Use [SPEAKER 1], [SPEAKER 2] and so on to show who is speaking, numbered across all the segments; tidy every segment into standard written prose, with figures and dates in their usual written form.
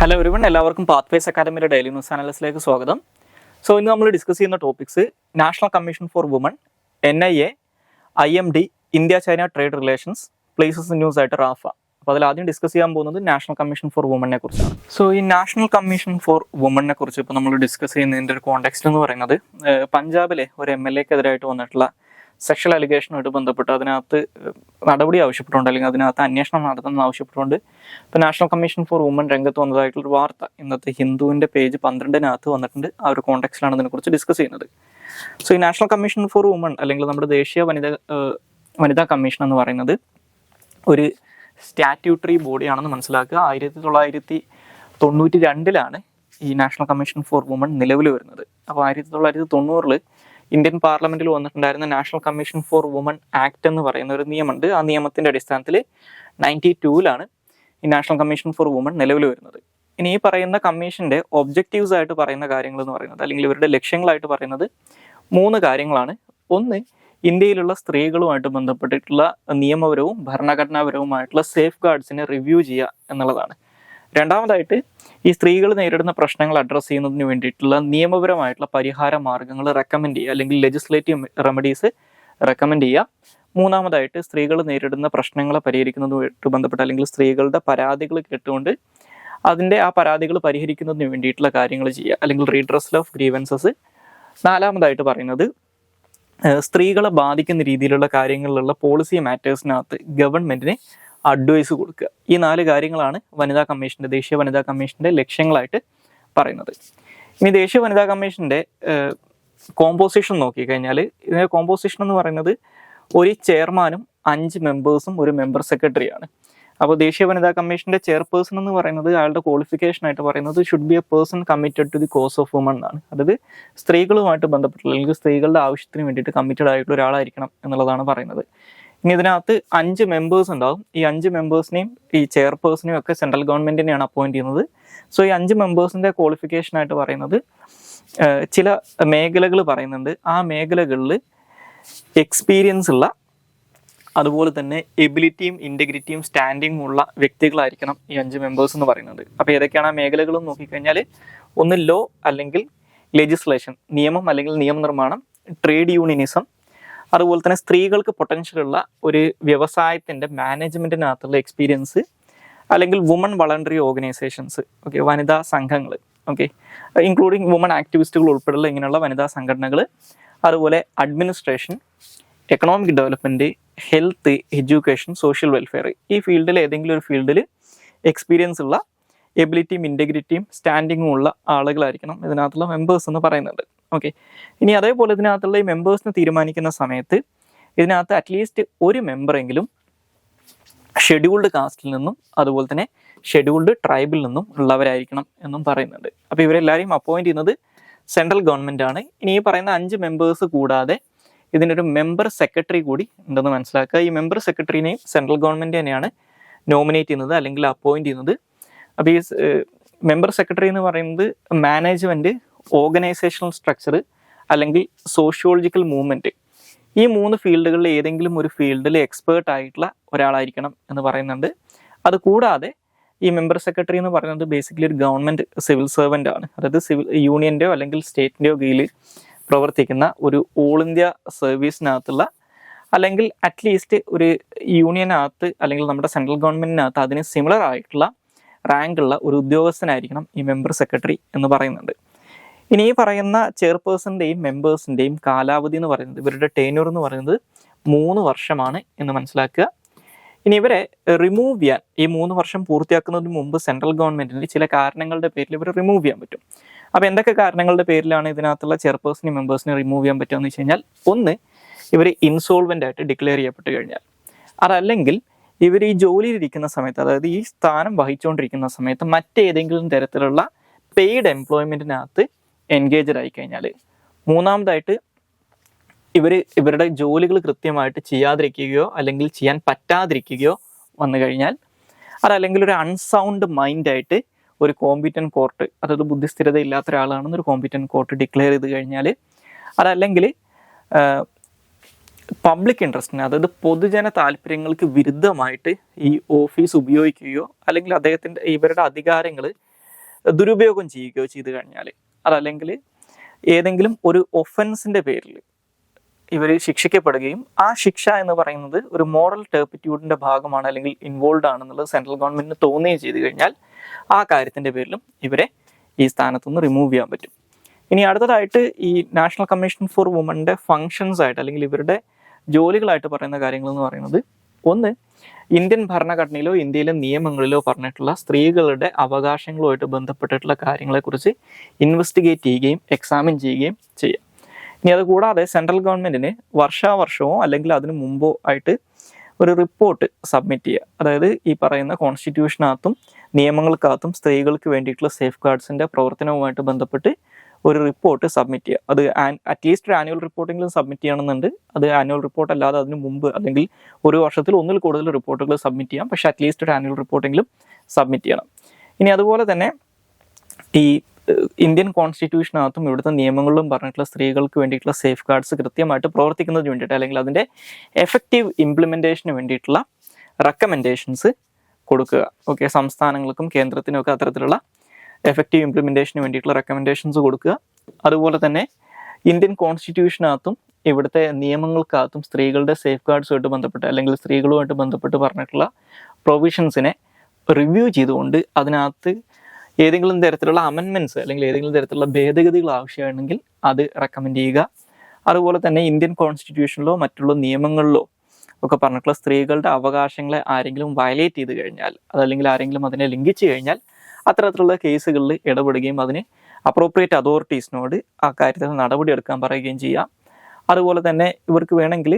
[SPEAKER 1] Hello everyone, എല്ലാവർക്കും pathways അക്കാദമിയുടെ daily news അനാലിസിലേക്ക് സ്വാഗതം. ഇന്ന് നമ്മൾ ഡിസ്കസ് ചെയ്യുന്ന topics national commission for woman, NIA, IMD, India China trade relations, places in news ആയിട്ട് റാഫ. അപ്പോൾ അതിൽ ആദ്യം ഡിസ്കസ് ചെയ്യാൻ പോകുന്നത് നാഷണൽ കമ്മീഷൻ ഫോർ വുമണിനെ കുറിച്ചാണ്. ഈ നാഷണൽ കമ്മീഷൻ ഫോർ വുമണിനെ കുറിച്ച് ഇപ്പോൾ നമ്മൾ ഡിസ്കസ് ചെയ്യുന്നതിൻ്റെ ഒരു കോണ്ടെക്സ്റ്റ് എന്ന് പറയുന്നത് പഞ്ചാബിലെ ഒരു MLA-ക്കെതിരായിട്ട് വന്നിട്ടുള്ള സെക്ഷൽ അലിഗേഷനുമായിട്ട് ബന്ധപ്പെട്ട് അതിനകത്ത് നടപടി ആവശ്യപ്പെട്ടുകൊണ്ട് അല്ലെങ്കിൽ അതിനകത്ത് അന്വേഷണം നടത്തുന്നത് ആവശ്യപ്പെട്ടുകൊണ്ട് ഇപ്പോൾ നാഷണൽ കമ്മീഷൻ ഫോർ വുമൺ രംഗത്ത് വന്നതായിട്ടുള്ളൊരു വാർത്ത ഇന്നത്തെ ഹിന്ദുവിൻ്റെ പേജ് 12-നകത്ത് വന്നിട്ടുണ്ട്. ആ ഒരു കോണ്ടെക്സ്റ്റിലാണ് ഇതിനെക്കുറിച്ച് ഡിസ്കസ് ചെയ്യുന്നത്. ഈ നാഷണൽ കമ്മീഷൻ ഫോർ വുമൺ അല്ലെങ്കിൽ നമ്മുടെ ദേശീയ വനിതാ കമ്മീഷൻ എന്ന് പറയുന്നത് ഒരു സ്റ്റാറ്റ്യൂട്ടറി ബോഡിയാണെന്ന് മനസ്സിലാക്കുക. 1992 ഈ നാഷണൽ കമ്മീഷൻ ഫോർ വുമൺ നിലവിൽ വരുന്നത്. അപ്പോൾ 1990 ഇന്ത്യൻ പാർലമെന്റിൽ വന്നിട്ടുണ്ടായിരുന്ന national commission for woman act എന്ന് പറയുന്ന ഒരു നിയമമുണ്ട്. ആ നിയമത്തിന്റെ അടിസ്ഥാനത്തിൽ 92 ഈ നാഷണൽ കമ്മീഷൻ ഫോർ വുമൺ നിലവിൽ വരുന്നത്. ഇനി ഈ പറയുന്ന കമ്മീഷന്റെ ഒബ്ജക്റ്റീവ്സ് ആയിട്ട് പറയുന്ന കാര്യങ്ങൾ എന്ന് പറയുന്നത് അല്ലെങ്കിൽ ഇവരുടെ ലക്ഷ്യങ്ങളായിട്ട് പറയുന്നത് 3 കാര്യങ്ങളാണ്. ഒന്ന്, ഇന്ത്യയിലുള്ള സ്ത്രീകളുമായിട്ട് ബന്ധപ്പെട്ടിട്ടുള്ള നിയമപരവും ഭരണഘടനാപരവുമായിട്ടുള്ള സേഫ് ഗാർഡ്സിനെ റിവ്യൂ ചെയ്യുക എന്നുള്ളതാണ്. രണ്ടാമതായിട്ട് ഈ സ്ത്രീകൾ നേരിടുന്ന പ്രശ്നങ്ങൾ അഡ്രസ്സ് ചെയ്യുന്നതിന് വേണ്ടിയിട്ടുള്ള നിയമപരമായിട്ടുള്ള പരിഹാര മാർഗങ്ങൾ റെക്കമെൻഡ് ചെയ്യുക അല്ലെങ്കിൽ ലെജിസ്ലേറ്റീവ് റെമഡീസ് റെക്കമെൻഡ് ചെയ്യുക. മൂന്നാമതായിട്ട് സ്ത്രീകൾ നേരിടുന്ന പ്രശ്നങ്ങളെ പരിഹരിക്കുന്നതുമായിട്ട് ബന്ധപ്പെട്ട് അല്ലെങ്കിൽ സ്ത്രീകളുടെ പരാതികൾ കേട്ടുകൊണ്ട് അതിൻ്റെ ആ പരാതികൾ പരിഹരിക്കുന്നതിന് വേണ്ടിയിട്ടുള്ള കാര്യങ്ങൾ ചെയ്യുക അല്ലെങ്കിൽ റീഡ്രസൽ ഓഫ് ഗ്രീവൻസസ്. നാലാമതായിട്ട് പറയുന്നത് സ്ത്രീകളെ ബാധിക്കുന്ന രീതിയിലുള്ള കാര്യങ്ങളിലുള്ള പോളിസി മാറ്റേഴ്സിനകത്ത് ഗവൺമെൻറ്റിന് അഡ്വൈസ് കൊടുക്കുക. ഈ 4 കാര്യങ്ങളാണ് ദേശീയ വനിതാ കമ്മീഷൻ്റെ ലക്ഷ്യങ്ങളായിട്ട് പറയുന്നത്. ഇനി ദേശീയ വനിതാ കമ്മീഷൻ്റെ കോമ്പോസിഷൻ നോക്കിക്കഴിഞ്ഞാൽ ഇതിൻ്റെ കോമ്പോസിഷൻ എന്ന് പറയുന്നത് ഒരു ചെയർമാനും 5 മെമ്പേഴ്സും ഒരു മെമ്പർ സെക്രട്ടറിയാണ്. അപ്പോൾ ദേശീയ വനിതാ കമ്മീഷൻ്റെ ചെയർപേഴ്സൺ എന്ന് പറയുന്നത് അയാളുടെ ക്വാളിഫിക്കേഷൻ ആയിട്ട് പറയുന്നത് should be a person committed to the cause of woman എന്നാണ്. അതായത് സ്ത്രീകളുമായിട്ട് ബന്ധപ്പെട്ടുള്ള അല്ലെങ്കിൽ സ്ത്രീകളുടെ ആവശ്യത്തിന് വേണ്ടിയിട്ട് കമ്മിറ്റഡ് ആയിട്ടുള്ള ഒരാളായിരിക്കണം എന്നുള്ളതാണ് പറയുന്നത്. ഇനി ഇതിനകത്ത് 5 മെമ്പേഴ്സ് ഉണ്ടാവും. ഈ 5 മെമ്പേഴ്സിനെയും ഈ ചെയർപേഴ്സണെയും ഒക്കെ സെൻട്രൽ ഗവൺമെൻറ്റിനെയാണ് അപ്പോയിന്റ് ചെയ്യുന്നത്. ഈ 5 മെമ്പേഴ്സിൻ്റെ ക്വാളിഫിക്കേഷൻ ആയിട്ട് പറയുന്നത് ചില മേഖലകൾ പറയുന്നുണ്ട്. ആ മേഖലകളിൽ എക്സ്പീരിയൻസ് ഉള്ള അതുപോലെ തന്നെ എബിലിറ്റിയും ഇൻറ്റഗ്രിറ്റിയും സ്റ്റാൻഡിങ്ങും ഉള്ള വ്യക്തികളായിരിക്കണം ഈ 5 മെമ്പേഴ്സ് എന്ന് പറയുന്നത്. അപ്പോൾ ഏതൊക്കെയാണ് ആ മേഖലകളെന്ന് നോക്കിക്കഴിഞ്ഞാൽ ഒന്ന് ലോ അല്ലെങ്കിൽ ലെജിസ്ലേഷൻ, നിയമം അല്ലെങ്കിൽ നിയമനിർമ്മാണം, ട്രേഡ് യൂണിയനിസം, അതുപോലെ തന്നെ സ്ത്രീകൾക്ക് പൊട്ടൻഷ്യലുള്ള ഒരു വ്യവസായത്തിൻ്റെ മാനേജ്മെൻറ്റിനകത്തുള്ള എക്സ്പീരിയൻസ്, അല്ലെങ്കിൽ വുമൺ വളണ്ടറി ഓർഗനൈസേഷൻസ്, വനിതാ സംഘങ്ങൾ, ഇൻക്ലൂഡിങ് വുമൺ ആക്ടിവിസ്റ്റുകൾ ഉൾപ്പെടെയുള്ള ഇങ്ങനെയുള്ള വനിതാ സംഘടനകൾ, അതുപോലെ administration, economic development, health, education, social welfare. ഈ ഫീൽഡിൽ ഏതെങ്കിലും ഒരു ഫീൽഡിൽ എക്സ്പീരിയൻസ് ഉള്ള എബിലിറ്റിയും ഇൻറ്റഗ്രിറ്റിയും സ്റ്റാൻഡിങ്ങും ഉള്ള ആളുകളായിരിക്കണം ഇതിനകത്തുള്ള മെമ്പേഴ്സ് എന്ന് പറയുന്നത്. ഇനി അതേപോലെ ഇതിനകത്തുള്ള ഈ മെമ്പേഴ്സിനെ തീരുമാനിക്കുന്ന സമയത്ത് ഇതിനകത്ത് അറ്റ്ലീസ്റ്റ് ഒരു മെമ്പറെങ്കിലും ഷെഡ്യൂൾഡ് കാസ്റ്റിൽ നിന്നും അതുപോലെ തന്നെ ഷെഡ്യൂൾഡ് ട്രൈബിൽ നിന്നും ഉള്ളവരായിരിക്കണം എന്നും പറയുന്നുണ്ട്. അപ്പോൾ ഇവരെല്ലാവരെയും അപ്പോയിന്റ് ചെയ്യുന്നത് സെൻട്രൽ ഗവൺമെൻറ് ആണ്. ഇനി ഈ പറയുന്ന 5 മെമ്പേഴ്സ് കൂടാതെ ഇതിനൊരു മെമ്പർ സെക്രട്ടറി കൂടി ഉണ്ടെന്ന് മനസ്സിലാക്കുക. ഈ മെമ്പർ സെക്രട്ടറിനെയും സെൻട്രൽ ഗവൺമെൻറ് തന്നെയാണ് നോമിനേറ്റ് ചെയ്യുന്നത് അല്ലെങ്കിൽ അപ്പോയിന്റ് ചെയ്യുന്നത്. അപ്പോൾ ഈ മെമ്പർ സെക്രട്ടറി എന്ന് പറയുന്നത് മാനേജ്മെൻറ്റ്, ഓർഗനൈസേഷണൽ സ്ട്രക്ചർ അല്ലെങ്കിൽ സോഷ്യോളജിക്കൽ മൂവ്മെൻറ്റ്, ഈ 3 ഫീൽഡുകളിൽ ഏതെങ്കിലും ഒരു ഫീൽഡിൽ എക്സ്പേർട്ട് ആയിട്ടുള്ള ഒരാളായിരിക്കണം എന്ന് പറയുന്നുണ്ട്. അതുകൂടാതെ ഈ മെമ്പർ സെക്രട്ടറി എന്ന് പറയുന്നത് ബേസിക്കലി ഒരു ഗവൺമെൻറ് സിവിൽ സെർവൻ്റ് ആണ്. അതായത് യൂണിയൻ്റെയോ അല്ലെങ്കിൽ സ്റ്റേറ്റിൻ്റെയോ കീഴിൽ പ്രവർത്തിക്കുന്ന ഒരു ഓൾ ഇന്ത്യ സർവീസിനകത്തുള്ള അല്ലെങ്കിൽ അറ്റ്ലീസ്റ്റ് ഒരു യൂണിയനകത്ത് അല്ലെങ്കിൽ നമ്മുടെ സെൻട്രൽ ഗവൺമെൻറ്റിനകത്ത് അതിന് സിമിലർ ആയിട്ടുള്ള റാങ്കുള്ള ഒരു ഉദ്യോഗസ്ഥനായിരിക്കണം ഈ മെമ്പർ സെക്രട്ടറി എന്ന് പറയുന്നുണ്ട്. ഇനി ഈ പറയുന്ന ചെയർപേഴ്സൻ്റെയും മെമ്പേഴ്സിൻ്റെയും കാലാവധി എന്ന് പറയുന്നത് ഇവരുടെ ടെന്യൂർ എന്ന് പറയുന്നത് 3 വർഷമാണ് എന്ന് മനസ്സിലാക്കുക. ഇനി ഇവരെ റിമൂവ് ചെയ്യാൻ ഈ 3 വർഷം പൂർത്തിയാക്കുന്നതിന് മുമ്പ് സെൻട്രൽ ഗവൺമെൻറ്റിന് ചില കാരണങ്ങളുടെ പേരിൽ ഇവരെ റിമൂവ് ചെയ്യാൻ പറ്റും. അപ്പോൾ എന്തൊക്കെ കാരണങ്ങളുടെ പേരിലാണ് ഇതിനകത്തുള്ള ചെയർപേഴ്സണെയും മെമ്പേഴ്സിനെ റിമൂവ് ചെയ്യാൻ പറ്റുമെന്ന് വെച്ച് കഴിഞ്ഞാൽ, ഒന്ന്, ഇവർ ഇൻസോൾവെൻ്റ് ആയിട്ട് ഡിക്ലെയർ ചെയ്യപ്പെട്ട് കഴിഞ്ഞാൽ, അതല്ലെങ്കിൽ ഇവർ ഈ ജോലിയിലിരിക്കുന്ന സമയത്ത് അതായത് ഈ സ്ഥാനം വഹിച്ചുകൊണ്ടിരിക്കുന്ന സമയത്ത് മറ്റേതെങ്കിലും തരത്തിലുള്ള പെയ്ഡ് എംപ്ലോയ്മെൻറ്റിനകത്ത് എൻഗേജഡ് ആയി കഴിഞ്ഞാൽ, മൂന്നാമതായിട്ട് ഇവരുടെ ജോലികൾ കൃത്യമായിട്ട് ചെയ്യാതിരിക്കുകയോ അല്ലെങ്കിൽ ചെയ്യാൻ പറ്റാതിരിക്കുകയോ വന്നു കഴിഞ്ഞാൽ, അതല്ലെങ്കിൽ ഒരു അൺസൗണ്ട് മൈൻഡായിട്ട് ഒരു കോമ്പീറ്റൻറ്റ് കോർട്ട്, അതായത് ബുദ്ധിസ്ഥിരത ഇല്ലാത്ത ഒരാളാണെന്ന് ഒരു കോമ്പീറ്റൻറ്റ് കോർട്ട് ഡിക്ലെയർ ചെയ്ത് കഴിഞ്ഞാൽ, അതല്ലെങ്കിൽ പബ്ലിക് ഇൻട്രസ്റ്റിന് അതായത് പൊതുജന താല്പര്യങ്ങൾക്ക് വിരുദ്ധമായിട്ട് ഈ ഓഫീസ് ഉപയോഗിക്കുകയോ അല്ലെങ്കിൽ ഇവരുടെ അധികാരങ്ങൾ ദുരുപയോഗം ചെയ്യുകയോ ചെയ്തു കഴിഞ്ഞാൽ, അതല്ലെങ്കിൽ ഏതെങ്കിലും ഒരു ഒഫൻസിൻ്റെ പേരിൽ ഇവർ ശിക്ഷിക്കപ്പെടുകയും ആ ശിക്ഷ എന്ന് പറയുന്നത് ഒരു മോറൽ ടേർപ്പിറ്റ്യൂഡിൻ്റെ ഭാഗമാണ് അല്ലെങ്കിൽ ഇൻവോൾവ് ആണെന്നുള്ളത് സെൻട്രൽ ഗവൺമെൻറ്റിന് തോന്നുകയും ചെയ്തു കഴിഞ്ഞാൽ ആ കാര്യത്തിൻ്റെ പേരിലും ഇവരെ ഈ സ്ഥാനത്തുനിന്ന് റിമൂവ് ചെയ്യാൻ പറ്റും. ഇനി അടുത്തതായിട്ട് ഈ നാഷണൽ കമ്മീഷൻ ഫോർ വുമൻ്റെ ഫങ്ഷൻസ് ആയിട്ട് അല്ലെങ്കിൽ ഇവരുടെ ജോലികളായിട്ട് പറയുന്ന കാര്യങ്ങൾ എന്ന് പറയുന്നത്, ഒന്ന്, ഇന്ത്യൻ ഭരണഘടനയിലോ ഇന്ത്യയിലെ നിയമങ്ങളിലോ പറഞ്ഞിട്ടുള്ള സ്ത്രീകളുടെ അവകാശങ്ങളുമായിട്ട് ബന്ധപ്പെട്ടിട്ടുള്ള കാര്യങ്ങളെക്കുറിച്ച് ഇൻവെസ്റ്റിഗേറ്റ് ചെയ്യുകയും എക്സാമിൻ ചെയ്യുകയും ചെയ്യുക. ഇനി അതുകൂടാതെ സെൻട്രൽ ഗവൺമെൻറ്റിന് വർഷാവർഷമോ അല്ലെങ്കിൽ അതിനു മുമ്പോ ആയിട്ട് ഒരു റിപ്പോർട്ട് സബ്മിറ്റ് ചെയ്യുക. അതായത് ഈ പറയുന്ന കോൺസ്റ്റിറ്റ്യൂഷനകത്തും നിയമങ്ങൾക്കകത്തും സ്ത്രീകൾക്ക് വേണ്ടിയിട്ടുള്ള സേഫ് ഗാർഡ്സിൻ്റെ പ്രവർത്തനവുമായിട്ട് ബന്ധപ്പെട്ട് ഒരു റിപ്പോർട്ട് സബ്മിറ്റ് ചെയ്യുക. അത് അറ്റ്ലീസ്റ്റ് ഒരു ആനുവൽ റിപ്പോർട്ടെങ്കിലും സബ്മിറ്റ് ചെയ്യണമെന്നുണ്ട്. അത് ആനുവൽ റിപ്പോർട്ട് അല്ലാതെ അതിന് മുമ്പ് അല്ലെങ്കിൽ ഒരു വർഷത്തിൽ ഒന്നിൽ കൂടുതൽ റിപ്പോർട്ടുകൾ സബ്മിറ്റ് ചെയ്യാം, പക്ഷേ അറ്റ്ലീസ്റ്റ് ഒരു ആനുവൽ റിപ്പോർട്ടെങ്കിലും സബ്മിറ്റ് ചെയ്യണം. ഇനി അതുപോലെ തന്നെ ഈ ഇന്ത്യൻ കോൺസ്റ്റിറ്റ്യൂഷനകത്തും ഇവിടുത്തെ നിയമങ്ങളിലും പറഞ്ഞിട്ടുള്ള സ്ത്രീകൾക്ക് വേണ്ടിയിട്ടുള്ള സേഫ് ഗാർഡ്സ് കൃത്യമായിട്ട് പ്രവർത്തിക്കുന്നതിന് വേണ്ടിയിട്ട് അല്ലെങ്കിൽ അതിൻ്റെ എഫക്റ്റീവ് ഇംപ്ലിമെൻറ്റേഷന് വേണ്ടിയിട്ടുള്ള റെക്കമെൻഡേഷൻസ് കൊടുക്കുക. ഓക്കെ, സംസ്ഥാനങ്ങൾക്കും കേന്ദ്രത്തിനും ഒക്കെ അത്തരത്തിലുള്ള എഫക്റ്റീവ് ഇംപ്ലിമെൻറ്റേഷന് വേണ്ടിയിട്ടുള്ള റെക്കമെൻഡേഷൻസ് കൊടുക്കുക. അതുപോലെ തന്നെ ഇന്ത്യൻ കോൺസ്റ്റിറ്റ്യൂഷനകത്തും ഇവിടുത്തെ നിയമങ്ങൾക്കകത്തും സ്ത്രീകളുടെ സേഫ് ഗാർഡ്സുമായിട്ട് ബന്ധപ്പെട്ട് അല്ലെങ്കിൽ സ്ത്രീകളുമായിട്ട് ബന്ധപ്പെട്ട് പറഞ്ഞിട്ടുള്ള പ്രൊവിഷൻസിനെ റിവ്യൂ ചെയ്തുകൊണ്ട് അതിനകത്ത് ഏതെങ്കിലും തരത്തിലുള്ള അമെൻമെൻറ്റ്സ് അല്ലെങ്കിൽ ഏതെങ്കിലും തരത്തിലുള്ള ഭേദഗതികൾ ആവശ്യമാണെങ്കിൽ അത് റെക്കമെൻഡ് ചെയ്യുക. അതുപോലെ തന്നെ ഇന്ത്യൻ കോൺസ്റ്റിറ്റ്യൂഷനിലോ മറ്റുള്ള നിയമങ്ങളിലോ ഒക്കെ പറഞ്ഞിട്ടുള്ള സ്ത്രീകളുടെ അവകാശങ്ങളെ ആരെങ്കിലും വയലേറ്റ് ചെയ്ത് കഴിഞ്ഞാൽ, അതല്ലെങ്കിൽ ആരെങ്കിലും അതിനെ ലംഘിച്ചു കഴിഞ്ഞാൽ അത്തരത്തിലുള്ള കേസുകളിൽ ഇടപെടുകയും അതിന് അപ്രോപ്രിയേറ്റ് അതോറിറ്റീസിനോട് ആ കാര്യത്തിൽ നടപടിയെടുക്കാൻ പറയുകയും ചെയ്യാം. അതുപോലെ തന്നെ ഇവർക്ക് വേണമെങ്കിൽ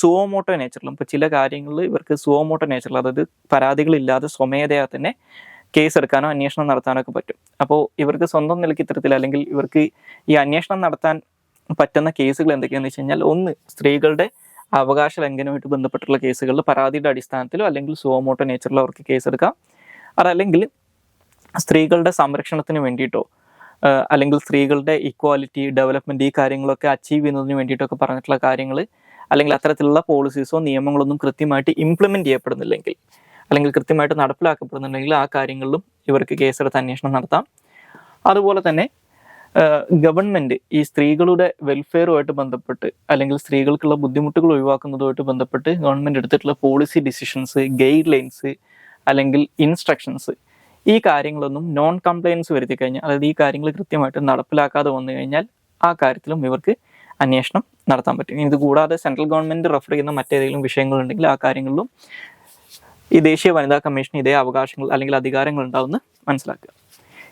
[SPEAKER 1] സുവോമോട്ടോ നേച്ചറിലും, ഇപ്പോൾ ചില കാര്യങ്ങളിൽ ഇവർക്ക് സുവോമോട്ടോ നേച്ചറിൽ, അതായത് പരാതികളില്ലാതെ സ്വമേധയാ തന്നെ കേസെടുക്കാനോ അന്വേഷണം നടത്താനോ ഒക്കെ പറ്റും. അപ്പോൾ ഇവർക്ക് സ്വന്തം നിലയ്ക്ക് ഇത്തരത്തിൽ അല്ലെങ്കിൽ ഇവർക്ക് ഈ അന്വേഷണം നടത്താൻ പറ്റുന്ന കേസുകൾ എന്തൊക്കെയാണെന്ന് വെച്ച് കഴിഞ്ഞാൽ, ഒന്ന്, സ്ത്രീകളുടെ അവകാശ ലംഘനവുമായിട്ട് ബന്ധപ്പെട്ടുള്ള കേസുകളിൽ പരാതിയുടെ അടിസ്ഥാനത്തിലോ അല്ലെങ്കിൽ സുവോമോട്ടോ നേച്ചറിലോ അവർക്ക് കേസെടുക്കാം. അതല്ലെങ്കിൽ സ്ത്രീകളുടെ സംരക്ഷണത്തിന് വേണ്ടിയിട്ടോ അല്ലെങ്കിൽ സ്ത്രീകളുടെ ഇക്വാലിറ്റി, ഡെവലപ്മെൻറ്റ്, ഈ കാര്യങ്ങളൊക്കെ അച്ചീവ് ചെയ്യുന്നതിന് വേണ്ടിയിട്ടൊക്കെ പറഞ്ഞിട്ടുള്ള കാര്യങ്ങൾ അല്ലെങ്കിൽ അത്തരത്തിലുള്ള പോളിസീസോ നിയമങ്ങളൊന്നും കൃത്യമായിട്ട് ഇംപ്ലിമെൻറ്റ് ചെയ്യപ്പെടുന്നില്ലെങ്കിൽ അല്ലെങ്കിൽ കൃത്യമായിട്ട് നടപ്പിലാക്കപ്പെടുന്നുണ്ടെങ്കിൽ ആ കാര്യങ്ങളിലും ഇവർക്ക് കേസെടുത്ത് അന്വേഷണം നടത്താം. അതുപോലെ തന്നെ ഗവൺമെൻറ് ഈ സ്ത്രീകളുടെ വെൽഫെയറുമായിട്ട് ബന്ധപ്പെട്ട് അല്ലെങ്കിൽ സ്ത്രീകൾക്കുള്ള ബുദ്ധിമുട്ടുകൾ ഒഴിവാക്കുന്നതുമായിട്ട് ബന്ധപ്പെട്ട് ഗവൺമെൻറ് എടുത്തിട്ടുള്ള പോളിസി ഡിസിഷൻസ്, ഗൈഡ് ലൈൻസ് അല്ലെങ്കിൽ ഇൻസ്ട്രക്ഷൻസ്, ഈ കാര്യങ്ങളൊന്നും നോൺ കംപ്ലയൻസ് വരുത്തി കഴിഞ്ഞാൽ, അതായത് ഈ കാര്യങ്ങൾ കൃത്യമായിട്ട് നടപ്പിലാക്കാതെ വന്നു കഴിഞ്ഞാൽ ആ കാര്യത്തിലും ഇവർക്ക് അന്വേഷണം നടത്താൻ പറ്റും. ഇത് കൂടാതെ സെൻട്രൽ ഗവൺമെൻറ് റെഫർ ചെയ്യുന്ന മറ്റേതെങ്കിലും വിഷയങ്ങളുണ്ടെങ്കിൽ ആ കാര്യങ്ങളിലും ഈ ദേശീയ വനിതാ കമ്മീഷന് ഇതേ അവകാശങ്ങൾ അല്ലെങ്കിൽ അധികാരങ്ങൾ ഉണ്ടാവുമെന്ന് മനസ്സിലാക്കുക.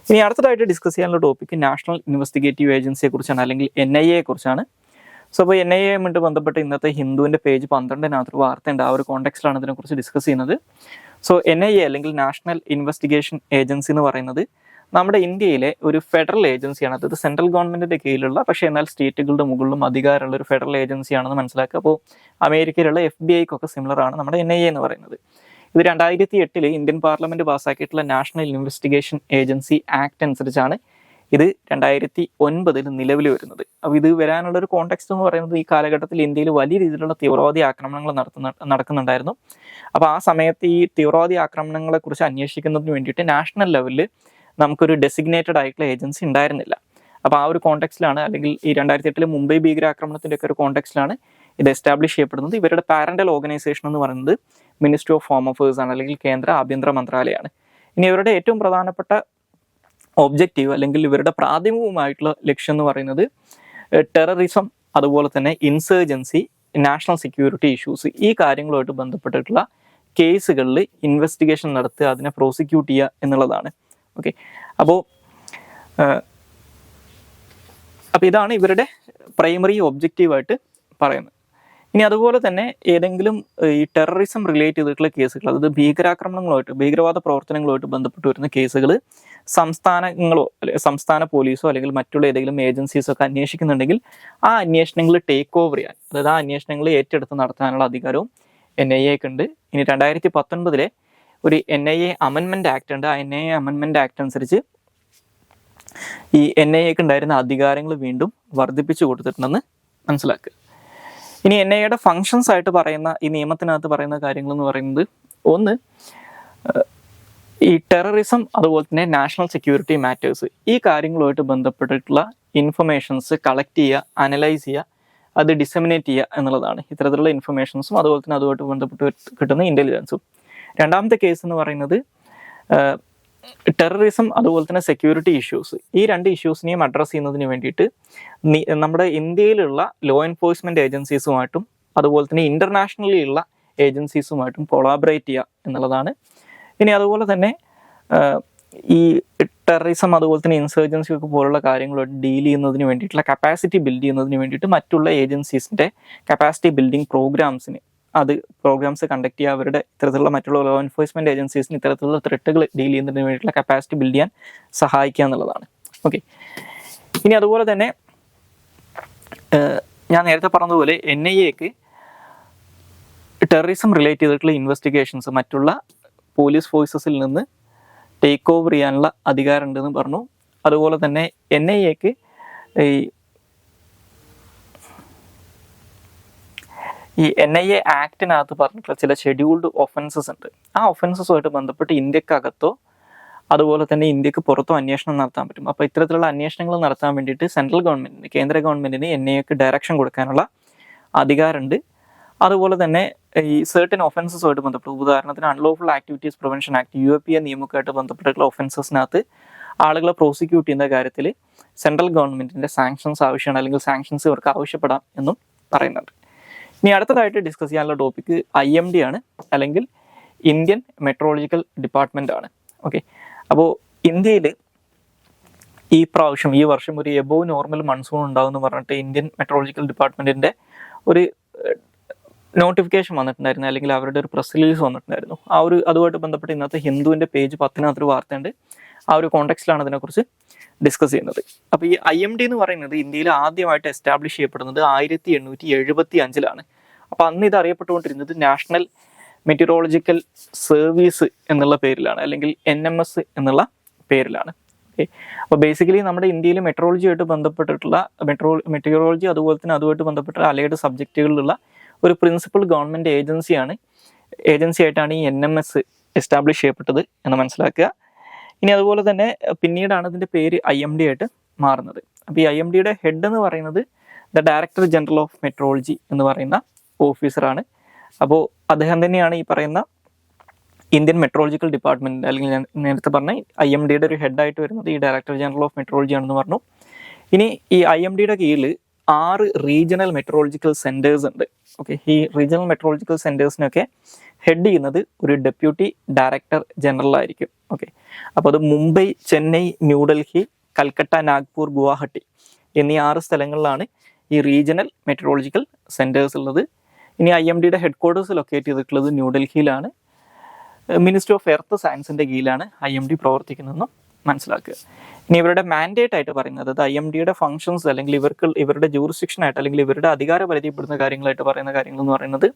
[SPEAKER 1] ഇനി അടുത്തതായിട്ട് ഡിസ്കസ് ചെയ്യാനുള്ള ടോപ്പിക്ക് നാഷണൽ ഇൻവെസ്റ്റിഗേറ്റീവ് ഏജൻസിയെ കുറിച്ചാണ് അല്ലെങ്കിൽ NIA കുറിച്ചാണ്. സോ അപ്പോൾ NIAയുമായിട്ട് ബന്ധപ്പെട്ട് ഇന്നത്തെ ഹിന്ദുവിൻ്റെ പേജ് 12 വാർത്തയുണ്ട്. ആ ഒരു കോണ്ടെക്സ്റ്റിലാണ് ഇതിനെക്കുറിച്ച് ഡിസ്കസ് ചെയ്യുന്നത്. സോ NIA അല്ലെങ്കിൽ നാഷണൽ ഇൻവെസ്റ്റിഗേഷൻ ഏജൻസി എന്ന് പറയുന്നത് നമ്മുടെ ഇന്ത്യയിലെ ഒരു ഫെഡറൽ ഏജൻസിയാണ്. അതായത് സെൻട്രൽ ഗവൺമെൻറ്റിൻ്റെ കീഴിലുള്ള പക്ഷേ എന്നാൽ സ്റ്റേറ്റുകളുടെ മുകളിലും അധികാരമുള്ള ഒരു ഫെഡറൽ ഏജൻസിയാണെന്ന് മനസ്സിലാക്കുക. അപ്പോൾ അമേരിക്കയിലുള്ള FBI-ക്കൊക്കെ സിമിലർ ആണ് നമ്മുടെ NIA എന്ന് പറയുന്നത്. ഇത് 2008 ഇന്ത്യൻ പാർലമെൻറ്റ് പാസ്സാക്കിയിട്ടുള്ള നാഷണൽ ഇൻവെസ്റ്റിഗേഷൻ ഏജൻസി ആക്ട് അനുസരിച്ചാണ് ഇത് 2009 നിലവിൽ വരുന്നത്. അപ്പോൾ ഇത് വരാനുള്ളൊരു കോണ്ടെക്സ്റ്റ് എന്ന് പറയുന്നത് ഈ കാലഘട്ടത്തിൽ ഇന്ത്യയിൽ വലിയ രീതിയിലുള്ള തീവ്രവാദി ആക്രമണങ്ങൾ നടക്കുന്നുണ്ടായിരുന്നു. അപ്പോൾ ആ സമയത്ത് ഈ തീവ്രവാദി ആക്രമണങ്ങളെക്കുറിച്ച് അന്വേഷിക്കുന്നതിന് വേണ്ടിയിട്ട് നാഷണൽ ലെവലിൽ നമുക്കൊരു ഡെസിഗ്നേറ്റഡ് ആയിട്ടുള്ള ഏജൻസി ഉണ്ടായിരുന്നില്ല. അപ്പോൾ ആ ഒരു കോണ്ടെക്സ്റ്റിലാണ് അല്ലെങ്കിൽ ഈ 2008 മുംബൈ ഭീകരാക്രമണത്തിൻ്റെ ഒക്കെ ഒരു കോണ്ടെക്സ്റ്റിലാണ് ഇത് എസ്റ്റാബ്ലിഷ് ചെയ്യപ്പെടുന്നത്. ഇവരുടെ പാരൻ്റൽ ഓർഗനൈസേഷൻ എന്ന് പറയുന്നത് മിനിസ്ട്രി ഓഫ് ഹോം അഫേഴ്സ് ആണ് അല്ലെങ്കിൽ കേന്ദ്ര ആഭ്യന്തര മന്ത്രാലയമാണ്. ഇനി ഇവരുടെ ഏറ്റവും പ്രധാനപ്പെട്ട ഒബ്ജക്റ്റീവ് അല്ലെങ്കിൽ ഇവരുടെ പ്രാഥമികമായിട്ടുള്ള ലക്ഷ്യം എന്ന് പറയുന്നത് ടെററിസം, അതുപോലെ തന്നെ ഇൻസർജൻസി, നാഷണൽ സെക്യൂരിറ്റി ഇഷ്യൂസ്, ഈ കാര്യങ്ങളുമായിട്ട് ബന്ധപ്പെട്ടിട്ടുള്ള കേസുകളിൽ ഇൻവെസ്റ്റിഗേഷൻ നടത്തുക, അതിനെ പ്രോസിക്യൂട്ട് ചെയ്യുക എന്നുള്ളതാണ്. ഓക്കെ, അപ്പോൾ ഇതാണ് ഇവരുടെ പ്രൈമറി ഒബ്ജക്റ്റീവായിട്ട് പറയുന്നത്. ഇനി അതുപോലെ തന്നെ ഏതെങ്കിലും ഈ ടെററിസം റിലേറ്റ് ചെയ്തിട്ടുള്ള കേസുകൾ, അതായത് ഭീകരവാദ പ്രവർത്തനങ്ങളുമായിട്ട് ബന്ധപ്പെട്ട് വരുന്ന കേസുകൾ സംസ്ഥാനങ്ങളോ സംസ്ഥാന പോലീസോ അല്ലെങ്കിൽ മറ്റുള്ള ഏതെങ്കിലും ഏജൻസീസോ ഒക്കെ അന്വേഷിക്കുന്നുണ്ടെങ്കിൽ ആ അന്വേഷണങ്ങൾ ടേക്ക് ഓവർ ചെയ്യാൻ, അതായത് ആ അന്വേഷണങ്ങൾ ഏറ്റെടുത്ത് നടത്താനുള്ള അധികാരവും NIAക്ക് ഉണ്ട്. ഇനി 2019 ഒരു NIA അമെൻമെൻറ്റ് ആക്ട് ഉണ്ട്. ആ NIA അമെൻമെൻറ്റ് ആക്ട് അനുസരിച്ച് ഈ NIAക്ക് ഉണ്ടായിരുന്ന അധികാരങ്ങൾ വീണ്ടും വർദ്ധിപ്പിച്ചു കൊടുത്തിട്ടുണ്ടെന്ന് മനസ്സിലാക്കുക. ഇനി NIAയുടെ ഫങ്ഷൻസ് ആയിട്ട് പറയുന്ന ഈ നിയമത്തിനകത്ത് പറയുന്ന കാര്യങ്ങൾ എന്ന് പറയുന്നത്, ഒന്ന്, ഈ ടെററിസം അതുപോലെ തന്നെ നാഷണൽ സെക്യൂരിറ്റി മാറ്റേഴ്സ് ഈ കാര്യങ്ങളുമായിട്ട് ബന്ധപ്പെട്ടിട്ടുള്ള ഇൻഫർമേഷൻസ് കളക്ട് ചെയ്യുക, അനലൈസ് ചെയ്യുക, അത് ഡിസമിനേറ്റ് ചെയ്യുക എന്നുള്ളതാണ്. ഇത്തരത്തിലുള്ള ഇൻഫർമേഷൻസും അതുപോലെ തന്നെ അതുമായിട്ട് ബന്ധപ്പെട്ട് കിട്ടുന്ന ഇൻ്റലിജൻസും. രണ്ടാമത്തെ കേസ് എന്ന് പറയുന്നത് ടെററിസം അതുപോലെ തന്നെ സെക്യൂരിറ്റി ഇഷ്യൂസ്. ഈ രണ്ട് ഇഷ്യൂസിനെയും അഡ്രസ്സ് ചെയ്യുന്നതിന് വേണ്ടിയിട്ട് നമ്മുടെ ഇന്ത്യയിലുള്ള ലോ എൻഫോഴ്സ്മെൻറ്റ് ഏജൻസീസുമായിട്ടും അതുപോലെ തന്നെ ഇൻ്റർനാഷണലി ഉള്ള ഏജൻസീസുമായിട്ടും കൊളാബറേറ്റ് ചെയ്യുക എന്നുള്ളതാണ്. ഇനി അതുപോലെ തന്നെ ഈ ടെററിസം അതുപോലെ തന്നെ ഇൻസർജൻസി ഒക്കെ പോലുള്ള കാര്യങ്ങളായിട്ട് ഡീൽ ചെയ്യുന്നതിന് വേണ്ടിയിട്ടുള്ള കപ്പാസിറ്റി ബിൽഡ് ചെയ്യുന്നതിന് വേണ്ടിയിട്ട് മറ്റുള്ള ഏജൻസീസിൻ്റെ കപ്പാസിറ്റി ബിൽഡിംഗ് പ്രോഗ്രാംസ് കണ്ടക്ട് ചെയ്യുക, അവരുടെ ഇത്തരത്തിലുള്ള മറ്റുള്ള ലോ എൻഫോഴ്സ്മെൻറ്റ് ഏജൻസീസിന് ഇത്തരത്തിലുള്ള ത്രെട്ടുകൾ ഡീൽ ചെയ്യുന്നതിന് വേണ്ടിയിട്ടുള്ള കപ്പാസിറ്റി ബിൽഡ് ചെയ്യാൻ സഹായിക്കുക എന്നുള്ളതാണ്. ഓക്കെ. ഇനി അതുപോലെ തന്നെ ഞാൻ നേരത്തെ പറഞ്ഞതുപോലെ NIAക്ക് ടെററിസം റിലേറ്റ് ചെയ്തിട്ടുള്ള ഇൻവെസ്റ്റിഗേഷൻസ് മറ്റുള്ള പോലീസ് ഫോഴ്സസിൽ നിന്ന് ടേക്ക് ഓവർ ചെയ്യാനുള്ള അധികാരം ഉണ്ടെന്ന് പറഞ്ഞു. അതുപോലെ തന്നെ NIAക്ക് ഈ NIA ആക്ടിനകത്ത് പറഞ്ഞിട്ടുള്ള ചില ഷെഡ്യൂൾഡ് ഒഫൻസസ് ഉണ്ട്. ആ ഒഫൻസസുമായിട്ട് ബന്ധപ്പെട്ട് ഇന്ത്യക്കകത്തോ അതുപോലെ തന്നെ ഇന്ത്യക്ക് പുറത്തോ അന്വേഷണം നടത്താൻ പറ്റും. അപ്പോൾ ഇത്തരത്തിലുള്ള അന്വേഷണങ്ങൾ നടത്താൻ വേണ്ടിയിട്ട് സെൻട്രൽ ഗവൺമെൻറ്റിന്, കേന്ദ്ര ഗവൺമെൻറ്റിന് NIAക്ക് ഡയറക്ഷൻ കൊടുക്കാനുള്ള അധികാരമുണ്ട്. അതുപോലെ തന്നെ ഈ സർട്ടൻ ഒഫൻസസുമായിട്ട് ബന്ധപ്പെട്ട്, ഉദാഹരണത്തിന് unlawful activities prevention act UAPA നിയമമൊക്കെയായിട്ട് ബന്ധപ്പെട്ടിട്ടുള്ള ഒഫൻസസിനകത്ത് ആളുകളെ പ്രോസിക്യൂട്ട് ചെയ്യുന്ന കാര്യത്തിൽ സെൻട്രൽ ഗവൺമെൻറ്റിൻ്റെ സാങ്ഷൻസ് ആവശ്യമാണ്, അല്ലെങ്കിൽ സാങ്ഷൻസ് ഇവർക്ക് ആവശ്യപ്പെടാം എന്നും പറയുന്നുണ്ട്. ഇനി അടുത്തതായിട്ട് ഡിസ്കസ് ചെയ്യാനുള്ള ടോപ്പിക്ക് IMD ആണ്, അല്ലെങ്കിൽ ഇന്ത്യൻ മെട്രോളജിക്കൽ ഡിപ്പാർട്ട്മെൻ്റ് ആണ്. ഓക്കെ. അപ്പോൾ ഇന്ത്യയിൽ ഈ വർഷം ഒരു എബോവ് നോർമൽ മൺസൂൺ ഉണ്ടാവും എന്ന് പറഞ്ഞിട്ട് ഇന്ത്യൻ മെട്രോളജിക്കൽ ഡിപ്പാർട്ട്മെൻറ്റിൻ്റെ ഒരു നോട്ടിഫിക്കേഷൻ വന്നിട്ടുണ്ടായിരുന്നു, അല്ലെങ്കിൽ അവരുടെ ഒരു പ്രസ് റിലീസ് വന്നിട്ടുണ്ടായിരുന്നു. അതുമായിട്ട് ബന്ധപ്പെട്ട് ഇന്നത്തെ ഹിന്ദുവിൻ്റെ പേജ് 10 വാർത്തയുണ്ട്. ആ ഒരു കോണ്ടെക്സ്റ്റിലാണ് അതിനെക്കുറിച്ച് ഡിസ്കസ് ചെയ്യുന്നത്. അപ്പോൾ ഈ IMD എന്ന് പറയുന്നത് ഇന്ത്യയിൽ ആദ്യമായിട്ട് എസ്റ്റാബ്ലിഷ് ചെയ്യപ്പെടുന്നത് 1875-ലാണ്. അപ്പോൾ അന്ന് ഇത് അറിയപ്പെട്ടുകൊണ്ടിരുന്നത് നാഷണൽ മെറ്റീരിയോളജിക്കൽ സർവീസ് എന്നുള്ള പേരിലാണ്, അല്ലെങ്കിൽ NMS എന്നുള്ള പേരിലാണ്. ഓക്കെ. അപ്പോൾ ബേസിക്കലി നമ്മുടെ ഇന്ത്യയിൽ മെട്രോളജിയായിട്ട് ബന്ധപ്പെട്ടിട്ടുള്ള മെറ്റീരിയോളജി അതുപോലെ തന്നെ അതുമായിട്ട് ബന്ധപ്പെട്ട അലൈഡ് സബ്ജക്റ്റുകളിലുള്ള ഒരു പ്രിൻസിപ്പൽ ഗവൺമെൻറ് ഏജൻസിയായിട്ടാണ് ഈ NMS എസ്റ്റാബ്ലിഷ് ചെയ്യപ്പെട്ടത് എന്ന് മനസ്സിലാക്കുക. ഇനി അതുപോലെ തന്നെ പിന്നീടാണ് ഇതിൻ്റെ പേര് IMD ആയിട്ട് മാറുന്നത്. അപ്പോൾ ഈ IMDയുടെ ഹെഡ് എന്ന് പറയുന്നത് ഡയറക്ടർ ജനറൽ ഓഫ് മെട്രോളജി എന്ന് പറയുന്ന ഓഫീസറാണ്. അപ്പോൾ അദ്ദേഹം തന്നെയാണ് ഈ പറയുന്ന ഇന്ത്യൻ മെട്രോളജിക്കൽ ഡിപ്പാർട്ട്മെൻറ്റ്, അല്ലെങ്കിൽ ഞാൻ നേരത്തെ പറഞ്ഞ IMDയുടെ ഒരു ഹെഡായിട്ട് വരുന്നത് ഈ ഡയറക്ടർ ജനറൽ ഓഫ് മെട്രോളജി ആണെന്ന് പറഞ്ഞു. ഇനി ഈ IMDയുടെ കീഴിൽ 6 റീജിയണൽ മെട്രോളജിക്കൽ സെൻറ്റേഴ്സ് ഉണ്ട്. ഓക്കെ. ഈ റീജിയണൽ മെട്രോളജിക്കൽ സെൻറ്റേഴ്സിനൊക്കെ ഹെഡ് ചെയ്യുന്നത് ഒരു ഡെപ്യൂട്ടി ഡയറക്ടർ ജനറൽ ആയിരിക്കും. ഓക്കെ. അപ്പോൾ അത് മുംബൈ, ചെന്നൈ, ന്യൂഡൽഹി, കൽക്കട്ട, നാഗ്പൂർ, ഗുവാഹട്ടി എന്നീ 6 സ്ഥലങ്ങളിലാണ് ഈ റീജിയണൽ മെട്രോളജിക്കൽ സെൻറ്റേഴ്സ് ഉള്ളത്. ഇനി IMDയുടെ ഹെഡ് ക്വാർട്ടേഴ്സ് ലൊക്കേറ്റ് ചെയ്തിട്ടുള്ളത് ന്യൂഡൽഹിയിലാണ്. മിനിസ്ട്രി ഓഫ് എർത്ത് സയൻസിൻ്റെ കീഴിലാണ് IMD പ്രവർത്തിക്കുന്നതെന്നും മനസ്സിലാക്കുക. ഇനി ഇവരുടെ മാൻഡേറ്റ് ആയിട്ട് പറയുന്നത്, അത് IMDയുടെ ഫങ്ഷൻസ് അല്ലെങ്കിൽ ഇവരുടെ ജൂറിസ്ഡിക്ഷൻ ആയിട്ട് അല്ലെങ്കിൽ ഇവരുടെ അധികാര പരിധിപ്പെടുന്ന കാര്യങ്ങളായിട്ട് പറയുന്ന കാര്യങ്ങൾ എന്ന് പറയുന്നത്,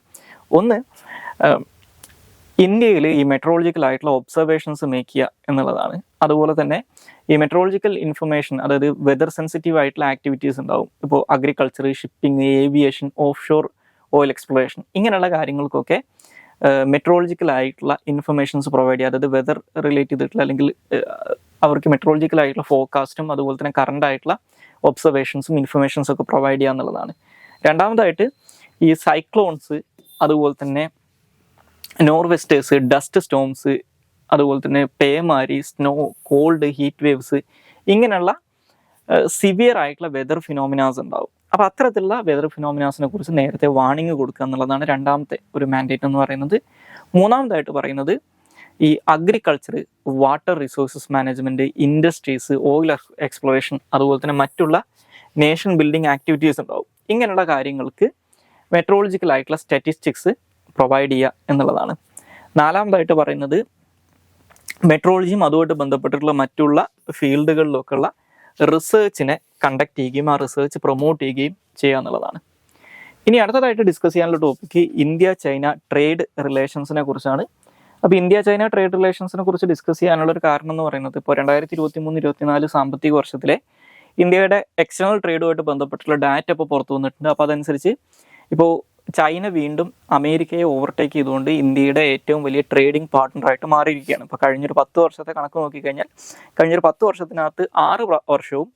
[SPEAKER 1] ഒന്ന്, ഇന്ത്യയിൽ ഈ മെട്രോളജിക്കൽ ആയിട്ടുള്ള ഒബ്സർവേഷൻസ് മേക്ക് ചെയ്യുക എന്നുള്ളതാണ്. അതുപോലെ തന്നെ ഈ മെട്രോളജിക്കൽ ഇൻഫർമേഷൻ, അതായത് വെതർ സെൻസിറ്റീവ് ആയിട്ടുള്ള ആക്ടിവിറ്റീസ് ഉണ്ടാവും. ഇപ്പോൾ agriculture, shipping, aviation, offshore oil exploration, ഇങ്ങനെയുള്ള കാര്യങ്ങൾക്കൊക്കെ മെട്രോളജിക്കൽ ആയിട്ടുള്ള ഇൻഫർമേഷൻസ് പ്രൊവൈഡ് ചെയ്യുക. അതായത് വെതർ റിലേറ്റ് ചെയ്തിട്ടുള്ള അല്ലെങ്കിൽ അവർക്ക് മെട്രോളജിക്കൽ ആയിട്ടുള്ള ഫോർകാസ്റ്റും അതുപോലെ തന്നെ കറണ്ട് ആയിട്ടുള്ള ഒബ്സർവേഷൻസും ഇൻഫർമേഷൻസും ഒക്കെ പ്രൊവൈഡ് ചെയ്യുക എന്നുള്ളതാണ്. രണ്ടാമതായിട്ട് ഈ സൈക്ലോൺസ്, അതുപോലെ തന്നെ നോർവെസ്റ്റേഴ്സ്, ഡസ്റ്റ് സ്റ്റോംസ്, അതുപോലെ തന്നെ പേമാരി, സ്നോ, കോൾഡ്, ഹീറ്റ് വേവ്സ്, ഇങ്ങനെയുള്ള സിവിയർ ആയിട്ടുള്ള വെതർ ഫിനോമിനാസ് ഉണ്ടാവും. അപ്പോൾ അത്തരത്തിലുള്ള വെതർ ഫിനോമിനാസിനെ കുറിച്ച് നേരത്തെ വാർണിംഗ് കൊടുക്കുക എന്നുള്ളതാണ് രണ്ടാമത്തെ ഒരു മാൻഡേറ്റ് എന്ന് പറയുന്നത്. മൂന്നാമതായിട്ട് പറയുന്നത് ഈ agriculture, water resources management, industries, oil exploration, അതുപോലെ തന്നെ മറ്റുള്ള നേഷൻ ബിൽഡിംഗ് ആക്ടിവിറ്റീസ് ഉണ്ടാവും. ഇങ്ങനെയുള്ള കാര്യങ്ങൾക്ക് മെട്രോളജിക്കൽ ആയിട്ടുള്ള സ്റ്റാറ്റിസ്റ്റിക്സ് പ്രൊവൈഡ് ചെയ്യുക എന്നുള്ളതാണ്. നാലാമതായിട്ട് പറയുന്നത് മെട്രോളജിയും അതുമായിട്ട് ബന്ധപ്പെട്ടിട്ടുള്ള മറ്റുള്ള ഫീൽഡുകളിലൊക്കെയുള്ള റിസർച്ചിനെ കണ്ടക്ട് ചെയ്യുകയും ആ റിസർച്ച് പ്രൊമോട്ട് ചെയ്യുകയും ചെയ്യുക എന്നുള്ളതാണ്. ഇനി അടുത്തതായിട്ട് ഡിസ്കസ് ചെയ്യാനുള്ള ടോപ്പിക്ക് ഇന്ത്യ ചൈന ട്രേഡ് റിലേഷൻസിനെ കുറിച്ചാണ്. അപ്പോൾ ഇന്ത്യ ചൈന ട്രേഡ് റിലേഷൻസിനെ കുറിച്ച് ഡിസ്കസ് ചെയ്യാനുള്ളൊരു കാരണം എന്ന് പറയുന്നത്, ഇപ്പോൾ 2023-24 സാമ്പത്തിക വർഷത്തിലെ ഇന്ത്യയുടെ എക്സ്റ്റേണൽ ട്രേഡുമായിട്ട് ബന്ധപ്പെട്ടുള്ള ഡാറ്റ ഇപ്പോൾ പുറത്തു വന്നിട്ടുണ്ട്. അപ്പോൾ അതനുസരിച്ച് ഇപ്പോൾ ചൈന വീണ്ടും അമേരിക്കയെ ഓവർടേക്ക് ചെയ്തുകൊണ്ട് ഇന്ത്യയുടെ ഏറ്റവും വലിയ ട്രേഡിംഗ് പാർട്ട്ണറായിട്ട് മാറിയിരിക്കുകയാണ്. ഇപ്പോൾ കഴിഞ്ഞൊരു 10 വർഷത്തെ കണക്ക് നോക്കിക്കഴിഞ്ഞാൽ കഴിഞ്ഞൊരു 10 വർഷത്തിനകത്ത് 6 വർഷവും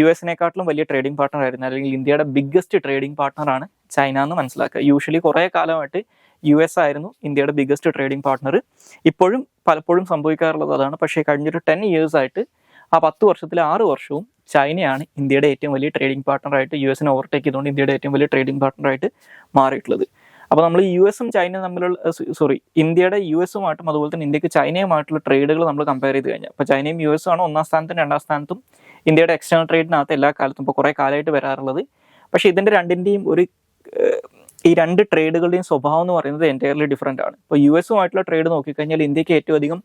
[SPEAKER 1] US-നെക്കാട്ടിലും വലിയ ട്രേഡിംഗ് പാർട്ട്ണർ ആയിരുന്നു, അല്ലെങ്കിൽ ഇന്ത്യയുടെ ബിഗ്ഗസ്റ്റ് ട്രേഡിംഗ് പാർട്ട്ണറാണ് ചൈന എന്ന് മനസ്സിലാക്കുക. യൂഷ്വലി കുറേ കാലമായിട്ട് US ആയിരുന്നു ഇന്ത്യയുടെ ബിഗ്ഗസ്റ്റ് ട്രേഡിംഗ് പാർട്ട്ണർ. ഇപ്പോഴും പലപ്പോഴും സംഭവിക്കാറുള്ളത് അതാണ്. പക്ഷേ കഴിഞ്ഞൊരു 10 years ആയിട്ട് ആ 10 വർഷത്തിലെ 6 വർഷവും ചൈനയാണ് ഇന്ത്യയുടെ ഏറ്റവും വലിയ ട്രേഡിംഗ് പാർട്ട്ണറായിട്ട് US-നെ ഓവർടേക്ക് ചെയ്തുകൊണ്ട് ഇന്ത്യയുടെ ഏറ്റവും വലിയ ട്രേഡിംഗ് പാർട്ട്ണറായിട്ട് മാറിയിട്ടുള്ളത്. അപ്പോൾ നമ്മൾ US-ഉം ചൈനയും തമ്മിലുള്ള ഇന്ത്യയുടെ US-ഉമായിട്ടും അതുപോലെ തന്നെ ഇന്ത്യക്ക് ചൈനയുമായിട്ടുള്ള ട്രേഡുകൾ നമ്മൾ കമ്പയർ ചെയ്ത് കഴിഞ്ഞാൽ, ഇപ്പോൾ ചൈനയും US-ഉം ആണ് ഒന്നാം സ്ഥാനത്തും രണ്ടാം സ്ഥാനത്തും ഇന്ത്യയുടെ എക്സ്റ്റേണൽ ട്രേഡിനകത്ത് എല്ലാ കാലത്തും ഇപ്പോൾ കുറേ കാലമായിട്ട് വരാറുള്ളത്. പക്ഷേ ഇതിൻ്റെ രണ്ടിൻ്റെയും ഈ രണ്ട് ട്രേഡുകളുടെയും സ്വഭാവം എന്ന് പറയുന്നത് എൻറ്റയർലി ഡിഫറൻ്റ് ആണ്. ഇപ്പോൾ US-ഉമായിട്ടുള്ള ട്രേഡ് നോക്കിക്കഴിഞ്ഞാൽ ഇന്ത്യക്ക് ഏറ്റവും അധികം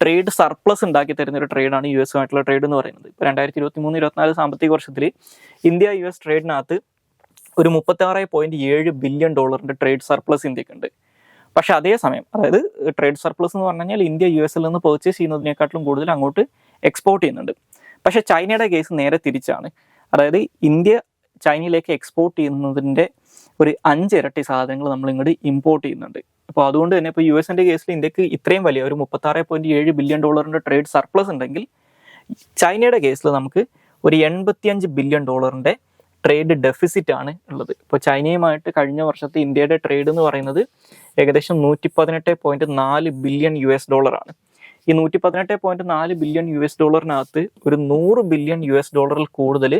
[SPEAKER 1] ട്രേഡ് സർപ്ലസ് ഉണ്ടാക്കി തരുന്ന ഒരു ട്രേഡാണ് US-ഉമായിട്ടുള്ള ട്രേഡ് എന്ന് പറയുന്നത്. ഇപ്പോൾ 2023-24 സാമ്പത്തിക വർഷത്തിൽ ഇന്ത്യ US ട്രേഡിനകത്ത് ഒരു $36.7 ബില്യൺ ട്രേഡ് സർപ്ലസ് ഇന്ത്യക്കുണ്ട്. പക്ഷെ അതേസമയം, അതായത് ട്രേഡ് സർപ്ലസ് എന്ന് പറഞ്ഞു കഴിഞ്ഞാൽ ഇന്ത്യ US-ൽ നിന്ന് പർച്ചേസ് ചെയ്യുന്നതിനെക്കാട്ടിലും കൂടുതൽ അങ്ങോട്ട് എക്സ്പോർട്ട് ചെയ്യുന്നുണ്ട്. പക്ഷേ ചൈനയുടെ കേസ് നേരെ തിരിച്ചാണ്. അതായത് ഇന്ത്യ ചൈനയിലേക്ക് എക്സ്പോർട്ട് ചെയ്യുന്നതിൻ്റെ ഒരു 5 ഇരട്ടി സാധനങ്ങൾ നമ്മൾ ഇങ്ങോട്ട് ഇമ്പോർട്ട് ചെയ്യുന്നുണ്ട്. അപ്പോൾ അതുകൊണ്ട് തന്നെ ഇപ്പോൾ US-ൻ്റെ കേസിൽ ഇന്ത്യക്ക് ഇത്രയും വലിയ ഒരു $36.7 ബില്യൺ ട്രേഡ് സർപ്ലസ് ഉണ്ടെങ്കിൽ, ചൈനയുടെ കേസിൽ നമുക്ക് ഒരു $85 ബില്യൺ ട്രേഡ് ഡെഫിസിറ്റ് ആണ് ഉള്ളത്. ഇപ്പോൾ ചൈനയുമായിട്ട് കഴിഞ്ഞ വർഷത്തെ ഇന്ത്യയുടെ ട്രേഡ് എന്ന് പറയുന്നത് ഏകദേശം $118.4 ബില്യൺ ആണ്. ഈ $118.4 ബില്യൺ ഒരു $100 ബില്യൺ കൂടുതൽ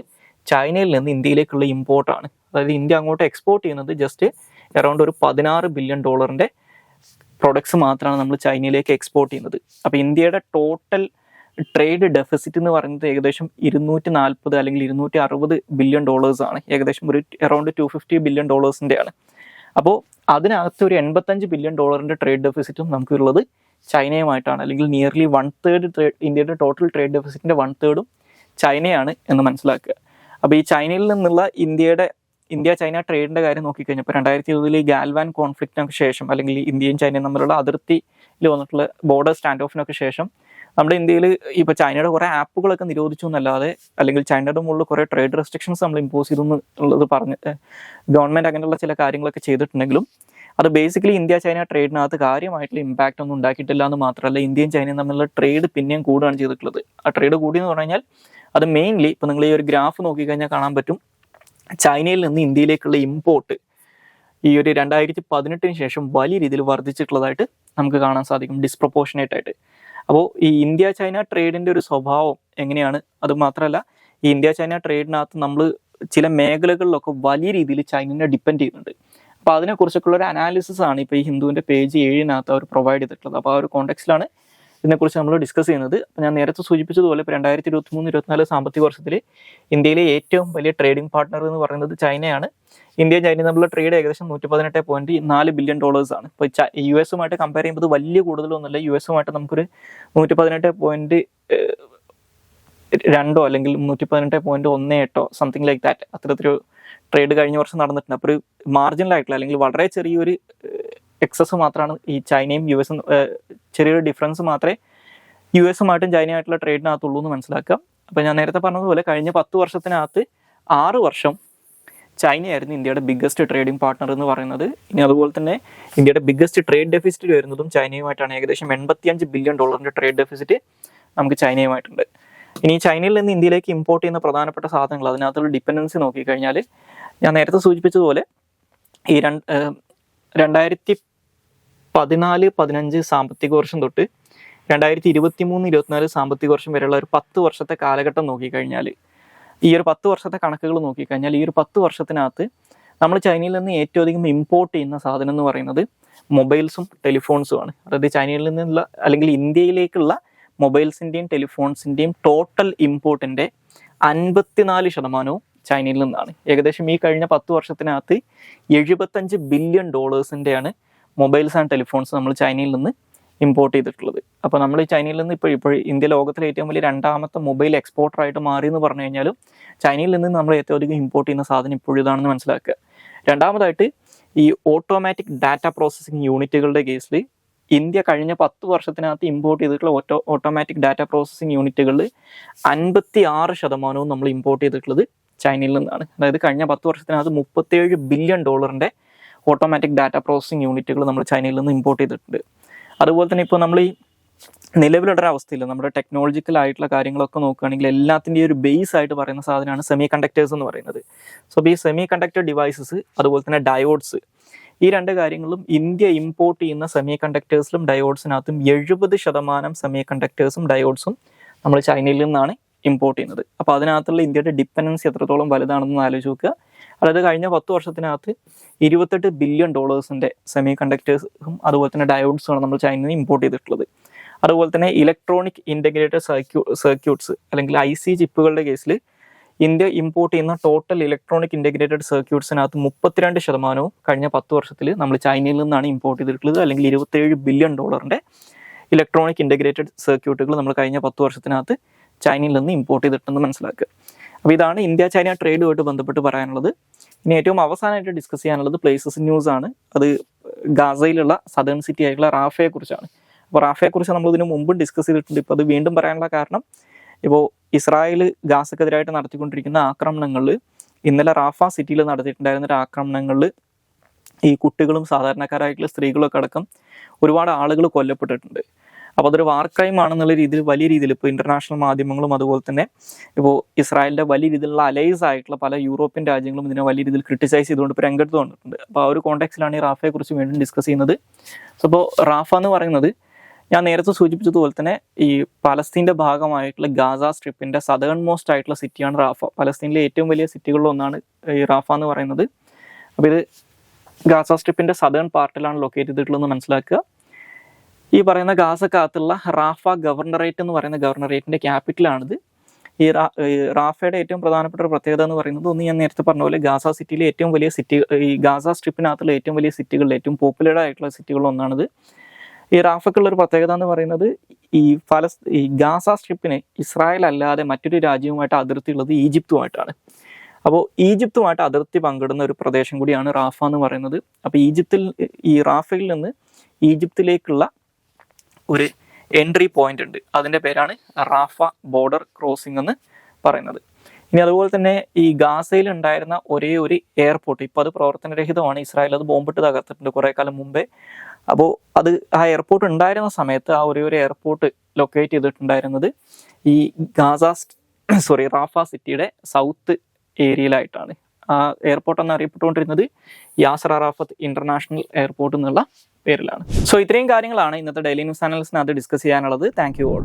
[SPEAKER 1] ചൈനയിൽ നിന്ന് ഇന്ത്യയിലേക്കുള്ള ഇമ്പോർട്ടാണ്. അതായത് ഇന്ത്യ അങ്ങോട്ട് എക്സ്പോർട്ട് ചെയ്യുന്നത് ജസ്റ്റ് അറൗണ്ട് ഒരു $16 ബില്യൺ പ്രൊഡക്ട്സ് മാത്രമാണ് നമ്മൾ ചൈനയിലേക്ക് എക്സ്പോർട്ട് ചെയ്യുന്നത്. അപ്പോൾ ഇന്ത്യയുടെ ടോട്ടൽ ട്രേഡ് ഡെഫിസിറ്റ് എന്ന് പറയുന്നത് ഏകദേശം 240 അല്ലെങ്കിൽ 260 ബില്യൺ ആണ്. ഏകദേശം ഒരു അറൗണ്ട് $250 ബില്യൺ ആണ്. അപ്പോൾ അതിനകത്ത് ഒരു $85 ബില്യൺ ട്രേഡ് ഡെഫിസിറ്റും നമുക്കുള്ളത് ചൈനയുമായിട്ടാണ്. അല്ലെങ്കിൽ നിയർലി 1/3 ഇന്ത്യയുടെ ടോട്ടൽ ട്രേഡ് ഡെഫിസിറ്റിൻ്റെ 1/3 ചൈനയാണ് എന്ന് മനസ്സിലാക്കുക. അപ്പോൾ ഈ ചൈനയിൽ നിന്നുള്ള ഇന്ത്യ ചൈന ട്രേഡിൻ്റെ കാര്യം നോക്കിക്കഴിഞ്ഞാൽ, ഇപ്പോൾ 2020 ഗാൽവാൻ കോൺഫ്ലിക്റ്റിനൊക്കെ ശേഷം, അല്ലെങ്കിൽ ഇന്ത്യയും ചൈനയും തമ്മിലുള്ള അതിർത്തിയിൽ വന്നിട്ടുള്ള ബോർഡർ സ്റ്റാൻഡ് ഓഫിനൊക്കെ ശേഷം നമ്മുടെ ഇന്ത്യയിൽ ഇപ്പോൾ ചൈനയുടെ കുറേ ആപ്പുകളൊക്കെ നിരോധിച്ചു എന്നല്ലാതെ, അല്ലെങ്കിൽ ചൈനയുടെ മുകളിൽ കുറേ ട്രേഡ് റെസ്ട്രിക്ഷൻസ് നമ്മൾ ഇമ്പോസ് ചെയ്തു എന്നുള്ളത് പറഞ്ഞ് ഗവൺമെൻറ് അങ്ങനെയുള്ള ചില കാര്യങ്ങളൊക്കെ ചെയ്തിട്ടുണ്ടെങ്കിലും, അത് ബേസിക്കലി ഇന്ത്യ ചൈന ട്രേഡിനകത്ത് കാര്യമായിട്ടുള്ള ഇമ്പാക്റ്റ് ഒന്നും ഉണ്ടാക്കിയിട്ടില്ല എന്ന് മാത്രമല്ല, ഇന്ത്യയും ചൈനയും തമ്മിലുള്ള ട്രേഡ് പിന്നെയും കൂടുകയാണ് ചെയ്തിട്ടുള്ളത്. ആ ട്രേഡ് കൂടിയെന്ന് പറഞ്ഞു കഴിഞ്ഞാൽ അത് മെയിൻലി ഇപ്പോൾ നിങ്ങൾ ഈ ഒരു ഗ്രാഫ് നോക്കിക്കഴിഞ്ഞാൽ കാണാൻ പറ്റും, ചൈനയിൽ നിന്ന് ഇന്ത്യയിലേക്കുള്ള ഇമ്പോർട്ട് ഈ ഒരു 2018 ശേഷം വലിയ രീതിയിൽ വർദ്ധിച്ചിട്ടുള്ളതായിട്ട് നമുക്ക് കാണാൻ സാധിക്കും, ഡിസ്പ്രപ്പോർഷനേറ്റ് ആയിട്ട്. അപ്പോൾ ഈ ഇന്ത്യ ചൈന ട്രേഡിൻ്റെ ഒരു സ്വഭാവം എങ്ങനെയാണ്, അത് മാത്രമല്ല ഈ ഇന്ത്യ ചൈന ട്രേഡിനകത്ത് നമ്മൾ ചില മേഖലകളിലൊക്കെ വലിയ രീതിയിൽ ചൈനയെ ഡിപ്പെൻഡ് ചെയ്യുന്നുണ്ട്. അപ്പോൾ അതിനെക്കുറിച്ചൊക്കെയുള്ള ഒരു അനാലിസിസ് ആണ് ഇപ്പോൾ ഈ ഹിന്ദുവിൻ്റെ പേജ് 7 അവർ പ്രൊവൈഡ് ചെയ്തിട്ടുള്ളത്. അപ്പോൾ ആ ഒരു കോണ്ടെക്സ്റ്റിലാണ് ഇതിനെക്കുറിച്ച് നമ്മൾ ഡിസ്കസ് ചെയ്യുന്നത്. അപ്പോൾ ഞാൻ നേരത്തെ സൂചിപ്പിച്ചതുപോലെ ഇപ്പോൾ 2023-24 സാമ്പത്തിക വർഷത്തിൽ ഇന്ത്യയിലെ ഏറ്റവും വലിയ ട്രേഡിംഗ് പാർട്ട്ണർ എന്ന് പറയുന്നത് ചൈനയാണ്. ഇന്ത്യയും ചൈനയും തമ്മിലുള്ള ട്രേഡ് ഏകദേശം $118.4 ബില്യൺ ആണ്. ഇപ്പോൾ US-ഉമായിട്ട് കമ്പയർ ചെയ്യുമ്പോൾ വലിയ കൂടുതലൊന്നുമില്ല. US-ഉമായിട്ട് നമുക്കൊരു 118.2 അല്ലെങ്കിൽ 118.18 സംതിങ് ലൈക്ക് ദാറ്റ് അത്തരത്തിലൊരു ട്രേഡ് കഴിഞ്ഞ വർഷം നടന്നിട്ടുണ്ട്. അപ്പോൾ ഒരു മാർജിനലായിട്ടുള്ള അല്ലെങ്കിൽ വളരെ ചെറിയൊരു എക്സസ് മാത്രമാണ് ഈ ചൈനയും US-ഉം, ചെറിയൊരു ഡിഫറൻസ് മാത്രമേ US-ഉമായിട്ടും ചൈനയായിട്ടുള്ള ട്രേഡിനകത്തുള്ളൂ എന്ന് മനസ്സിലാക്കാം. അപ്പോൾ ഞാൻ നേരത്തെ പറഞ്ഞതുപോലെ കഴിഞ്ഞ 10 വർഷത്തിനകത്ത് 6 വർഷം ചൈനയായിരുന്നു ഇന്ത്യയുടെ ബിഗ്ഗസ്റ്റ് ട്രേഡിംഗ് പാർട്ട്ണർ എന്ന് പറയുന്നത്. ഇനി അതുപോലെ തന്നെ ഇന്ത്യയുടെ ബിഗ്ഗസ്റ്റ് ട്രേഡ് ഡെഫിസിറ്റ് വരുന്നതും ചൈനയുമായിട്ടാണ്. ഏകദേശം $85 ബില്യൺ ട്രേഡ് ഡെഫിസിറ്റ് നമുക്ക് ചൈനയുമായിട്ടുണ്ട്. ഇനി ചൈനയിൽ നിന്ന് ഇന്ത്യയിലേക്ക് ഇമ്പോർട്ട് ചെയ്യുന്ന പ്രധാനപ്പെട്ട സാധനങ്ങൾ, അതിനകത്തുള്ള ഡിപ്പെൻഡൻസി നോക്കിക്കഴിഞ്ഞാൽ ഞാൻ നേരത്തെ സൂചിപ്പിച്ചതുപോലെ ഈ 2014-15 സാമ്പത്തിക വർഷം തൊട്ട് 2023-24 സാമ്പത്തിക വർഷം വരെയുള്ള ഒരു 10 വർഷത്തെ കാലഘട്ടം നോക്കിക്കഴിഞ്ഞാൽ, ഈ ഒരു 10 വർഷത്തെ കണക്കുകൾ നോക്കിക്കഴിഞ്ഞാൽ, ഈ ഒരു 10 വർഷത്തിനകത്ത് നമ്മൾ ചൈനയിൽ നിന്ന് ഏറ്റവും അധികം ഇമ്പോർട്ട് ചെയ്യുന്ന സാധനം എന്ന് പറയുന്നത് മൊബൈൽസും ടെലിഫോൺസുമാണ്. അതായത് ചൈനയിൽ നിന്നുള്ള അല്ലെങ്കിൽ ഇന്ത്യയിലേക്കുള്ള മൊബൈൽസിൻ്റെയും ടെലിഫോൺസിൻ്റെയും ടോട്ടൽ ഇമ്പോർട്ടിൻ്റെ 54% ചൈനയിൽ നിന്നാണ്. ഏകദേശം ഈ കഴിഞ്ഞ 10 വർഷത്തിനകത്ത് $75 ബില്യൺ മൊബൈൽസ് ആൻഡ് ടെലിഫോൺസ് നമ്മൾ ചൈനയിൽ നിന്ന് ഇമ്പോർട്ട് ചെയ്തിട്ടുള്ളത്. അപ്പോൾ നമ്മൾ ഈ ചൈനയിൽ നിന്ന് ഇപ്പോൾ ഇന്ത്യ ലോകത്തിലെ ഏറ്റവും വലിയ 2ാമത്തെ മൊബൈൽ എക്സ്പോർട്ടറായിട്ട് മാറി എന്ന് പറഞ്ഞു കഴിഞ്ഞാലും, ചൈനയിൽ നിന്ന് നമ്മൾ ഏറ്റവും അധികം ഇമ്പോർട്ട് ചെയ്യുന്ന സാധനം ഇപ്പോഴും ഇതാണെന്ന് മനസ്സിലാക്കുക. രണ്ടാമതായിട്ട് ഈ ഓട്ടോമാറ്റിക് ഡാറ്റ പ്രോസസ്സിംഗ് യൂണിറ്റുകളുടെ കേസിൽ ഇന്ത്യ കഴിഞ്ഞ 10 വർഷത്തിനകത്ത് ഇമ്പോർട്ട് ചെയ്തിട്ടുള്ള ഓട്ടോമാറ്റിക് ഡാറ്റ പ്രോസസ്സിംഗ് യൂണിറ്റുകളിൽ 56% നമ്മൾ ഇമ്പോർട്ട് ചെയ്തിട്ടുള്ളത് ചൈനയിൽ നിന്നാണ്. അതായത് കഴിഞ്ഞ 10 വർഷത്തിനകത്ത് $37 ബില്യൺ ഓട്ടോമാറ്റിക് ഡാറ്റ പ്രോസസ്സിംഗ് യൂണിറ്റുകൾ നമ്മൾ ചൈനയിൽ നിന്ന് ഇമ്പോർട്ട് ചെയ്തിട്ടുണ്ട്. അതുപോലെ തന്നെ ഇപ്പോൾ നമ്മൾ ഈ നിലവിലുള്ള അവസ്ഥയിൽ നമ്മുടെ ടെക്നോളജിക്കൽ ആയിട്ടുള്ള കാര്യങ്ങളൊക്കെ നോക്കുകയാണെങ്കിൽ എല്ലാത്തിൻ്റെയും ഒരു ബേസ് ആയിട്ട് പറയുന്ന സാധനമാണ് സെമി കണ്ടക്ടേഴ്സ് എന്ന് പറയുന്നത്. സോ ഈ സെമി കണ്ടക്ടർ ഡിവൈസസ് അതുപോലെ തന്നെ ഡയോഡ്സ്, ഈ രണ്ട് കാര്യങ്ങളും ഇന്ത്യ ഇമ്പോർട്ട് ചെയ്യുന്ന സെമി കണ്ടക്ടേഴ്സിലും ഡയോഡ്സിനകത്തും 70% സെമി കണ്ടക്ടേഴ്സും ഡയോഡ്സും നമ്മൾ ചൈനയിൽ നിന്നാണ് ഇമ്പോർട്ട് ചെയ്യുന്നത്. അപ്പോൾ അതിനകത്തുള്ള ഇന്ത്യയുടെ ഡിപ്പെൻഡൻസി എത്രത്തോളം വലുതാണെന്ന് ആലോചിച്ച് നോക്കുക. അതായത് കഴിഞ്ഞ 10 വർഷത്തിനകത്ത് $28 ബില്യൺ സെമി കണ്ടക്ടേഴ്സും അതുപോലെ തന്നെ ഡയോഡ്സുമാണ് നമ്മൾ ചൈനയിൽ നിന്ന് ഇമ്പോർട്ട് ചെയ്തിട്ടുള്ളത്. അതുപോലെ തന്നെ ഇലക്ട്രോണിക് ഇൻ്റഗ്രേറ്റഡ് സർക്യൂട്ട്സ് അല്ലെങ്കിൽ IC ചിപ്പുകളുടെ കേസിൽ ഇന്ത്യ ഇമ്പോർട്ട് ചെയ്യുന്ന ടോട്ടൽ ഇലക്ട്രോണിക് ഇൻ്റഗ്രേറ്റഡ് സർക്യൂട്ട്സിനകത്ത് 32% കഴിഞ്ഞ 10 വർഷത്തിൽ നമ്മൾ ചൈനയിൽ നിന്നാണ് ഇമ്പോർട്ട് ചെയ്തിട്ടുള്ളത്. അല്ലെങ്കിൽ $27 ബില്യൺ ഇലക്ട്രോണിക് ഇൻ്റഗ്രേറ്റഡ് സർക്യൂട്ടുകൾ നമ്മൾ കഴിഞ്ഞ 10 വർഷത്തിനകത്ത് ചൈനയിൽ നിന്ന് ഇമ്പോർട്ട് ചെയ്തിട്ടുണ്ടെന്ന് മനസ്സിലാക്കുക. അപ്പോൾ ഇതാണ് ഇന്ത്യ ചൈന ട്രേഡുമായിട്ട് ബന്ധപ്പെട്ട് പറയാനുള്ളത്. ഇനി ഏറ്റവും അവസാനമായിട്ട് ഡിസ്കസ് ചെയ്യാനുള്ളത് പ്ലേസസ് ന്യൂസ് ആണ്. അത് ഗാസയിലുള്ള സദേൺ സിറ്റി ആയിട്ടുള്ള റാഫയെ കുറിച്ചാണ്. അപ്പോൾ റാഫയെ കുറിച്ച് നമ്മൾ ഇതിനു മുമ്പും ഡിസ്കസ് ചെയ്തിട്ടുണ്ട്. ഇപ്പോൾ അത് വീണ്ടും പറയാനുള്ള കാരണം, ഇപ്പോൾ ഇസ്രായേൽ ഗാസക്കെതിരായിട്ട് നടത്തിക്കൊണ്ടിരിക്കുന്ന ആക്രമണങ്ങളിൽ ഇന്നലെ റാഫ സിറ്റിയിൽ നടത്തിയിട്ടുണ്ടായിരുന്ന ഒരു ആക്രമണങ്ങളിൽ ഈ കുട്ടികളും സാധാരണക്കാരായിട്ടുള്ള സ്ത്രീകളൊക്കെ അടക്കം ഒരുപാട് ആളുകൾ കൊല്ലപ്പെട്ടിട്ടുണ്ട്. അപ്പോൾ അതൊരു വാർ ക്രൈം ആണെന്നുള്ള രീതിയിൽ വലിയ രീതിയിൽ ഇപ്പോൾ ഇന്റർനാഷണൽ മാധ്യമങ്ങളും അതുപോലെ തന്നെ ഇപ്പോൾ ഇസ്രായേലിൻ്റെ വലിയ രീതിയിലുള്ള അലൈസ് ആയിട്ടുള്ള പല യൂറോപ്യൻ രാജ്യങ്ങളും ഇതിനെ വലിയ രീതിയിൽ ക്രിട്ടിസൈസ് ചെയ്തുകൊണ്ട് ഇപ്പോൾ രംഗത്ത് വന്നിട്ടുണ്ട്. അപ്പോൾ ആ ഒരു കോണ്ടെക്സ്റ്റിലാണ് ഈ റാഫയെ കുറിച്ച് വീണ്ടും ഡിസ്കസ് ചെയ്യുന്നത്. സോ ഇപ്പോൾ റാഫ എന്ന് പറയുന്നത് ഞാൻ നേരത്തെ സൂചിപ്പിച്ചതുപോലെ തന്നെ ഈ പലസ്തീൻ്റെ ഭാഗമായിട്ടുള്ള ഗാസ സ്ട്രിപ്പിൻ്റെ സദേൺ മോസ്റ്റ് ആയിട്ടുള്ള സിറ്റിയാണ് റാഫ. പലസ്തീനിലെ ഏറ്റവും വലിയ സിറ്റികളിൽ ഒന്നാണ് ഈ റാഫ എന്ന് പറയുന്നത്. അപ്പോൾ ഇത് ഗാസ സ്ട്രിപ്പിൻ്റെ സദേൺ പാർട്ടിലാണ് ലൊക്കേറ്റ് ചെയ്തിട്ടുള്ളതെന്ന് മനസ്സിലാക്കുക. ഈ പറയുന്ന ഗാസക്കകത്തുള്ള റാഫ ഗവർണറേറ്റ് എന്ന് പറയുന്ന ഗവർണറേറ്റിൻ്റെ ക്യാപിറ്റലാണിത്. ഈ റാഫയുടെ ഏറ്റവും പ്രധാനപ്പെട്ട ഒരു പ്രത്യേകത എന്ന് പറയുന്നത്, ഒന്ന് ഞാൻ നേരത്തെ പറഞ്ഞ പോലെ ഗാസ സിറ്റിയിലെ ഏറ്റവും വലിയ സിറ്റി, ഈ ഗാസ സ്ട്രിപ്പിനകത്തുള്ള ഏറ്റവും വലിയ സിറ്റികളിൽ ഏറ്റവും പോപ്പുലർ ആയിട്ടുള്ള സിറ്റികളിൽ ഒന്നാണിത്. ഈ റാഫക്കുള്ള ഒരു പ്രത്യേകത എന്ന് പറയുന്നത്, ഈ ഗാസ സ്ട്രിപ്പിന് ഇസ്രായേൽ അല്ലാതെ മറ്റൊരു രാജ്യവുമായിട്ട് അതിർത്തി ഉള്ളത് ഈജിപ്തുമായിട്ടാണ്. അപ്പോൾ ഈജിപ്തുമായിട്ട് അതിർത്തി പങ്കിടുന്ന ഒരു പ്രദേശം കൂടിയാണ് റാഫ എന്ന് പറയുന്നത്. അപ്പോൾ ഈ റാഫയിൽ നിന്ന് ഈജിപ്തിലേക്കുള്ള ഒരു എൻട്രി പോയിന്റ് ഉണ്ട്. അതിൻ്റെ പേരാണ് റാഫ ബോർഡർ ക്രോസിംഗ് എന്ന് പറയുന്നത്. ഇനി അതുപോലെ തന്നെ ഈ ഗാസയിൽ ഉണ്ടായിരുന്ന ഒരേ ഒരു എയർപോർട്ട് ഇപ്പോൾ അത് പ്രവർത്തനരഹിതമാണ്. ഇസ്രായേൽ അത് ബോംബിട്ട് തകർത്തിട്ടുണ്ട് കുറേ കാലം മുമ്പേ. അപ്പോൾ ആ എയർപോർട്ട് ഉണ്ടായിരുന്ന സമയത്ത് ആ ഒരേ ഒരു എയർപോർട്ട് ലൊക്കേറ്റ് ചെയ്തിട്ടുണ്ടായിരുന്നത് ഈ റാഫ സിറ്റിയുടെ സൗത്ത് ഏരിയയിലായിട്ടാണ്. ആ എയർപോർട്ട് എന്ന് അറിയപ്പെട്ടുകൊണ്ടിരുന്നത് യാസർ അറാഫത്ത് ഇന്റർനാഷണൽ എയർപോർട്ട് എന്നുള്ള പേരിലാണ്. സോ ഇത്രയും കാര്യങ്ങളാണ് ഇന്നത്തെ ഡെയിലി ന്യൂസ് ചാനൽസിനകത്ത് ഡിസ്കസ് ചെയ്യാനുള്ളത്. Thank you all.